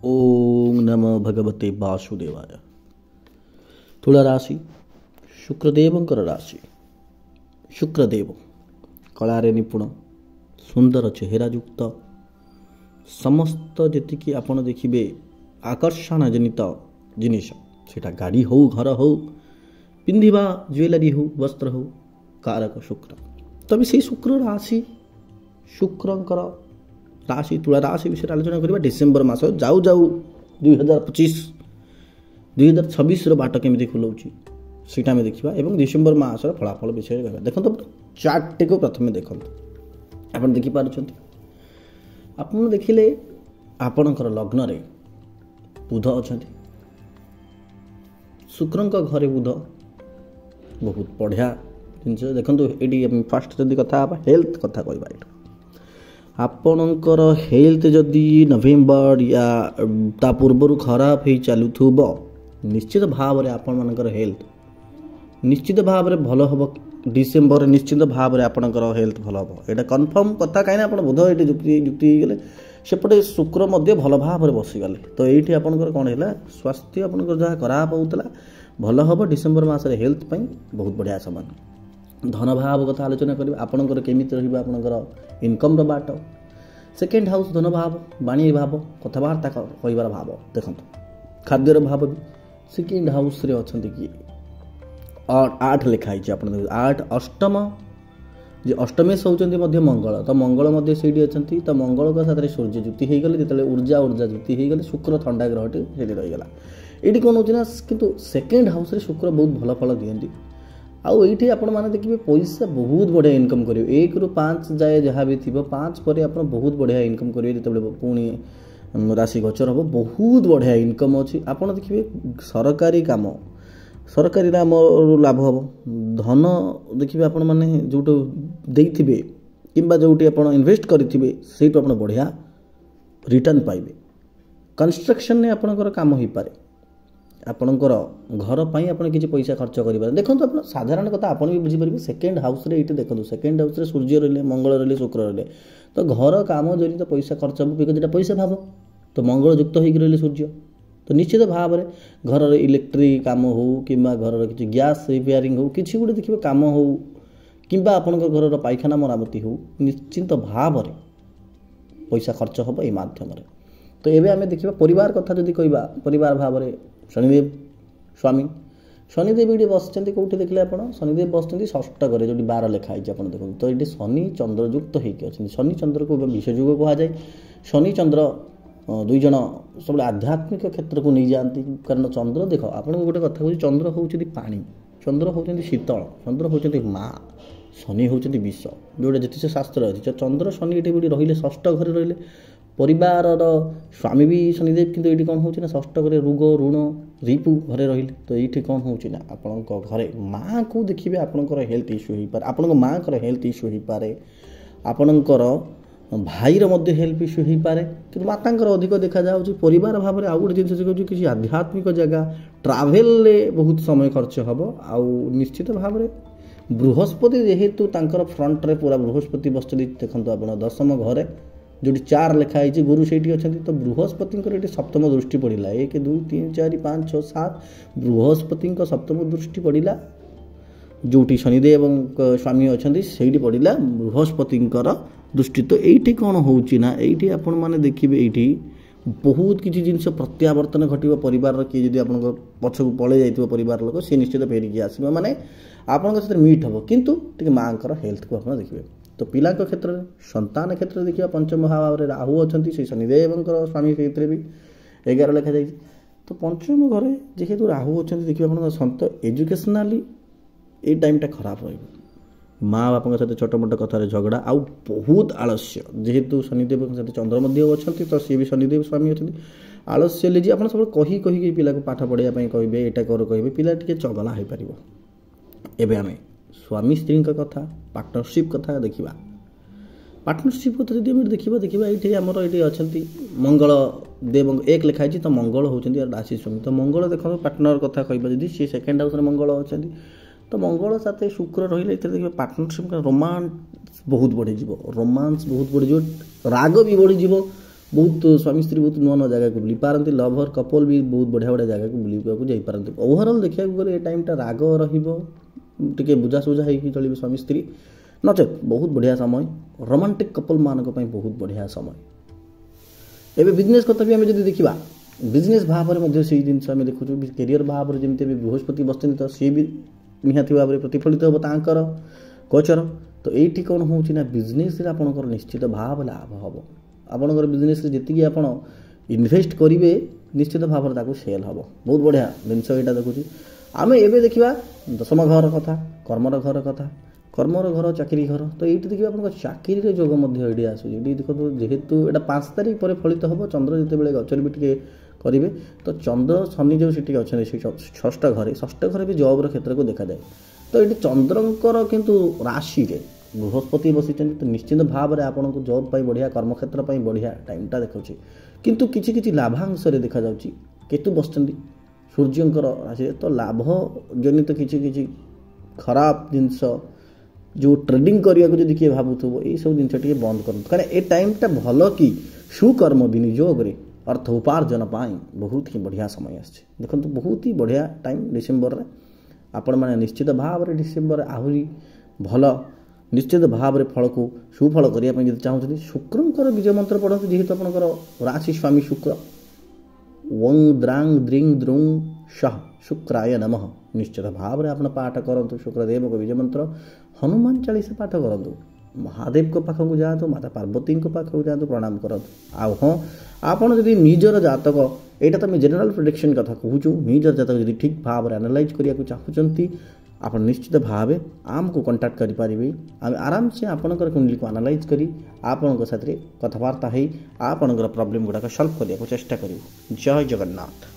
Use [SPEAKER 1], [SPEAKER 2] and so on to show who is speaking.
[SPEAKER 1] ओम नमो भगवते वासुदेवाय। तुला राशि शुक्रदेवंकर राशि। शुक्रदेव कलारे निपुण, सुंदर चेहरा युक्त, समस्त जी आपण देखिए आकर्षण जनित जिनिस सेटा गाड़ी हो, घर हो, पिंधिबा ज्वेलरी हो, वस्त्र हो, कारक शुक्र। तबे से शुक्र राशि शुक्रंकर राशि तुला राशि विषय आलोचना करवा। डिसेम्बर मास जाऊ जाऊ 2025 बाट केमी खुलाऊँगी सीटा में देखा और डिसेम्बर मासर फलाफल विषय कहवा। देखो चार्ट टी को प्रथम देखो, आप देखिपुं आप देखिले आपणकर लग्न रे बुध अच्छा, शुक्र घरे बुध बहुत बढ़िया जिन देखो। ये फास्ट जदि कथा हेल्थ कथा कहवा, आपणकर हेल्थ जदि नवेम्बर या ता पूर्वर खराब हो चलुब निश्चित भाव में आपण मानकर हेल्थ निश्चित भाव में भल हम। डिसेम्बर निश्चित भाव में आपणकर हेल्थ भल हम, यहाँ कन्फर्म कथा कहीं आप बुध ये जुक्ति गले सेपटे शुक्र भल भाव में बसीगले। तो ये आपंकर कौन है स्वास्थ्य आपंकर जहाँ खराब होता भल हम। डिसेम्बर मसरे हेल्थ बहुत बढ़िया समय। धन भाव कथा आलोचना करेंगे, आपंकर केमी रहा इनकम बाट। सेकेंड हाउस धन भाव, वाणी भाव, कथबार्ता कहबार भाव। देखो खाद्यर भाव भी सेकेंड हाउस रे अच्छा कि 8 लिखाई आप 8 अष्टम जे अष्टमेश होती मंगल। तो मंगल से अच्छा, तो मंगल का साथ सूर्य जुति हो गले, जो ऊर्जा जुति हो गले शुक्र थंडा ग्रहटी से रहीगला। ये कौन होना कि सेकेंड हाउस रे शुक्र बहुत भल फल दिखती। आउ ये आपण मैंने देखिए पैसा बहुत बढ़िया इनकम करेंगे। 1 ରୁ 5 जाए जहाँ भी थी 5 पर आप बहुत बढ़िया इनकम करेंगे। जो पुणी राशि गोचर हम बहुत बढ़िया इनकम अच्छी। आपड़ देखिए सरकारी काम सरकारी नाम लाभ हम। धन देखिए आपण मैंने जो देइथिबे किंबा जोटी आप इन्वेस्ट करेंगे से बढ़िया रिटर्न पाइबे। कंस्ट्रक्शन ने आपणकर काम हो पारे, आपणकर घर पर आप किसी पैसा खर्च करेंगे। देखो आप साधारण कथा आप भी बुझीपारे। सेकेंड हाउस रे ये देखो, सेकेंड हाउस रे सूर्य रही, मंगल रही, शुक्र रही, तो घर काम जरिए तो पैसा खर्च हम बिकज ये पैसा भाव। तो मंगल युक्त होकर रही सूर्य, तो निश्चित भाव में घर इलेक्ट्रिक काम हो कि घर किसी गैस रिपेयरिंग हो किसी गोटे देखिए काम हो कि घर पायखाना मरामती हो, निश्चिंत भाव में पैसा खर्च हम ये मध्यम। तो ये आम देखा परिवार कथा जदि कहवा, परिवार भाव में शनिदेव स्वामी शनिदेव ये बसते कौटी देखले आप शनिदेव बसते षष्ठ घरे जो 12 लिखाई आप देखो। तो ये शनि चंद्र युक्त होती, शनि चंद्र को विषयुग कहुए। शनि चंद्र दुई जन सब आध्यात्मिक क्षेत्र को नहीं जाती, कारण चंद्र देख आप गोटे कथा कहूँ, चंद्र होती पानी, चंद्र होती शीतल, चंद्र होती माँ, शनि होती विष जोटा जी से शास्त्र अच्छी। चंद्र शनि ये रही षष्ठ घरे रही परिवार स्वामी भी शनिदेव, किंतु ये कौन होना षष्ठ घरे रोग ऋण रिपु घरे रही। तो ये कौन होना आपण घरे माँ को देखिए आपंकर हेल्थ इश्यू हो पारे, आपण माँ को हेल्थ इश्यू हो पारे, आपणकर भाईर मध्य हेल्थ इश्यू हो पारे, कि मातांकर अधिक देखा जाऊँगी। परिवार भाव में आउ गोटे जिन कहूँ किसी आध्यात्मिक जगह ट्राभेल बहुत समय खर्च हम। आउ निश्चित भाव में बृहस्पति जेहेतु फ्रंट रे पूरा बृहस्पति बस देखते आप 10म घरे जो 4 लिखाई गुरु से अच्छा। तो बृहस्पति ये सप्तम दृष्टि पड़ा 1 2 3 4 5 6 7 बृहस्पति सप्तम दृष्टि पड़ा, जोटी शनिदेव स्वामी अच्छा से पड़ा बृहस्पति दृष्टि। तो ये कौन होना ये आपण मैंने देखिए ये बहुत किसी जिन प्रत्यावर्तन घटो परिवार किए जब आप पछ को पलि जाइए परिवार लोक सी निश्चित फेरिकी आसो माने आपण सहित मीट हम, किंतु माँ हेल्थ को आप देखिए। तो पिला क्षेत्र में संतान क्षेत्र में देखिए पंचम भाव में राहु अच्छा, से शनिदेव स्वामी क्षेत्र भी 11 लिखा जाए। तो पंचम घरे जेहेतु राहु अच्छा देखिए आप सत एजुकेशनाली ये टाइमटा खराब रही। माँ बापा सहित छोट मोट कथार झगड़ा आउ बहुत आलस्य, जेहेतु शनिदेव सहित चंद्र अच्छा, तो सी भी शनिदेव स्वामी अच्छा आलस्य लीजिए। आप सब कही कही पिला को पाठ पढ़ाई कहे यहाँ कहे पिला टे चगला हो पार। एवं आम स्वामी स्त्री कथा पार्टनरशिप कथा देखा। पार्टनरशिप कथा जब देखा ये आमर ये अच्छा मंगल देव 1 लिखाई, तो मंगल होती राशि स्वामी। तो मंगल देखो पार्टनर कथा कहवा जब सी सेकेंड हाउस में मंगल अच्छा, तो मंगल साथ शुक्र रही देखिए पार्टनरशिप रोमांस बहुत बढ़ीज, रोमांस बहुत बढ़ीज, राग भी बढ़ीज, बहुत स्वामी स्त्री बहुत नुआ नुआ जगह को बुली पारती लभर कपल भी बहुत बढ़िया बढ़िया जगह को बुलिक जापारती ओभरअल देखा गले टाइमटा राग रे बुझासुझा होगी चलिए स्वामी स्त्री नचेत बहुत बढ़िया समय रोमांटिक कपल मानक बहुत बढ़िया समय एवं बिजनेस कथा भी आम जब देखा बिजनेस भाव में से जिन आम देखु कैरियर भाव में जमी बृहस्पति बसते तो सी भी निहाती भाव में प्रतिफलित हम तांकर गोचर तो ये कौन हो बिजनेस आपंकर निश्चित भाव लाभ हम आपंकर बिजनेस जी आप इनभेस्ट करेंगे निश्चित भाव में सेल हम बहुत बढ़िया जिनस यहाँ देखुँ आम एवं देखा दशम घर कथा कर्मर घर कथा कर्मर घर चाकरी घर तो ये देखिए आप चाकरी जोग ये आसूँ देखो जेहेतु यहाँ 5 तारीख पर फलित हम चंद्र जिते गचर भी टे करेंगे तो चंद्र शनि जो सी अच्छा षष्ठ घर भी जॉब क्षेत्र को देखा जाए तो ये चंद्रंकर किंतु राशि रे बृहस्पति बसी तो निश्चित भाव में आपन को जॉब पाई बढ़िया कर्मक्षेत्र पाई बढ़िया टाइमटा देखा किंतु किछि किछि लाभांश देखा जाउछि केतु बसचंदी सूर्यंकर राशि तो लाभ जनित किछि किछि खराब जिनस जो ट्रेडिंग करने को किए भावुव ये सब जिन बंद कर कारण ए टाइमटा भल कि सुकर्म विनियोग रे अर्थ उपार्जन पाई बहुत ही बढ़िया समय देखो बहुत ही बढ़िया टाइम डिसेम्बर में आपण मैंने निश्चित भाव में डिसेम्बर आहरी भल निश्चित भाव में फल को सुफल करने चाहते शुक्रंकर विजय मंत्र पढ़ते जेहेतु आपंकर राशि स्वामी शुक्र वंग द्रांग द्रिंग द्रुंग शह शुक्राय नमः निश्चित भाव में आप पाठ करूँ शुक्रदेव को विजय मंत्र हनुमान चालीसा पाठ करूँ महादेव को पाखक जातु माता पार्वती को पाखक जातु प्रणाम करूँ हाँ आपड़ जब निजर जातक यहाँ तो जनरल प्रेडिक्शन कथा कहूँ निजर जातक जब ठीक भाव में एनालाइज करने चाहते आप निश्चित भाव आम को कंटाक्ट करें आम आराम से आपंकर कुंडली को एनालाइज करी आपण साथ कथबार्ता हो आपंकर प्रॉब्लम गुड़ाक सल्व करने को चेष्टा करूँ जय जगन्नाथ।